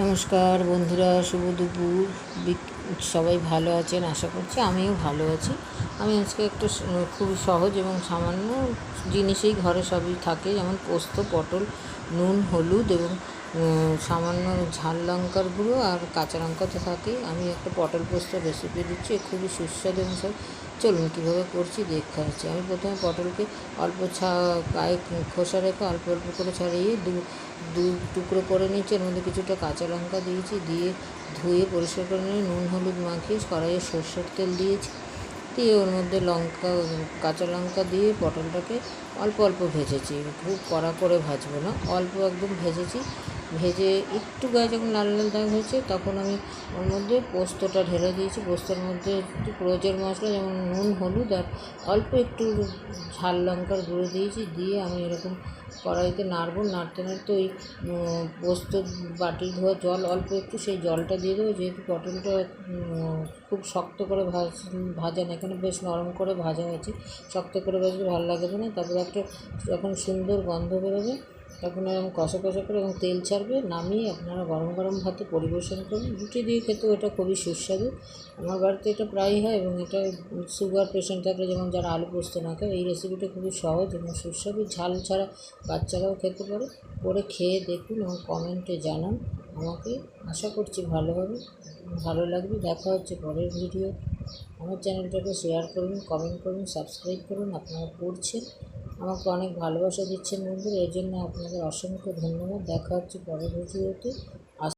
নমস্কার বন্ধুরা, শুভ দুপুর। সবাই ভালো আছেন আশা করছি, আমিও ভালো আছি। আমি আজকে একটা খুবই সহজ এবং সামান্য জিনিসেই ঘরে সবই থাকে, যেমন পোস্ত, পটল, নুন, হলুদ এবং সামান্য ঝাল লঙ্কার গুঁড়ো আর কাঁচা লঙ্কা তো থাকেই। আমি একটা পটল পোস্ত রেসিপি দিচ্ছি, খুবই সুস্বাদু এবং সব। চলুন কীভাবে করছি দেখতে হচ্ছে। আমি প্রথমে পটলকে অল্প গায়ে খোসা রেখে অল্প অল্প করে ছাড়িয়ে দু টুকরো করে নিচ্ছি। এর মধ্যে কিছুটা কাঁচা লঙ্কা দিয়েছি, দিয়ে ধুয়ে পরিষ্কার করে নিয়ে নুন হলুদ মাখিয়ে কড়াইয়ে সরষের তেল দিয়েছি। দিয়ে ওর মধ্যে কাঁচা লঙ্কা দিয়ে পটলটাকে অল্প অল্প ভেজেছি, খুব কড়া করে ভাজবো না, অল্প একদম ভেজেছি। ভেজে একটু গায়ে যখন লাল লাল দাগ হয়েছে, তখন আমি ওর মধ্যে পোস্তটা ঢেলে দিয়েছি। পোস্তর মধ্যে একটু রোজের মশলা যেমন নুন হলুদ আর অল্প একটু ঝাল লঙ্কার গুঁড়ো দিয়েছি। দিয়ে আমি এরকম কড়াইতে নাড়বো, নাড়তে নাড়তে ওই পোস্ত বাটি ধোয়া জল অল্প একটু, সেই জলটা দিয়ে দেবো। যেহেতু পটলটা খুব শক্ত করে ভাজা না, এখানে বেশ নরম করে ভাজা হয়েছে। শক্ত করে ভাজলে ভালো লাগবে না। তারপরে একটা যখন সুন্দর গন্ধ বেরোবে, তখন এরকম কষা কষা করে এবং তেল ছাড়বে, নামিয়ে আপনারা গরম গরম ভাতে পরিবেশন করুন। রুটি দিয়ে খেতেও এটা খুবই সুস্বাদু। আমার বাড়িতে এটা প্রায়ই হয় এবং এটা সুগার পেশেন্ট থাকলে, যেমন যারা আলু পোস্ত না খায়, এই রেসিপিটা খুবই সহজ এবং সুস্বাদু। ঝাল ছাড়া বাচ্চারাও খেতে পারে। করে খেয়ে দেখুন এবং কমেন্টে জানান আমাকে। আশা করছি ভালো লাগবে। দেখা হচ্ছে পরের ভিডিও। আমার চ্যানেলটাকে শেয়ার করুন, কমেন্ট করুন, সাবস্ক্রাইব করুন। আপনারা করছেন, আমাকে অনেক ভালোবাসা দিচ্ছেন বন্ধুরা, এর জন্য আপনাদের অসংখ্য ধন্যবাদ। দেখা হচ্ছে পরের ভিডিওতে।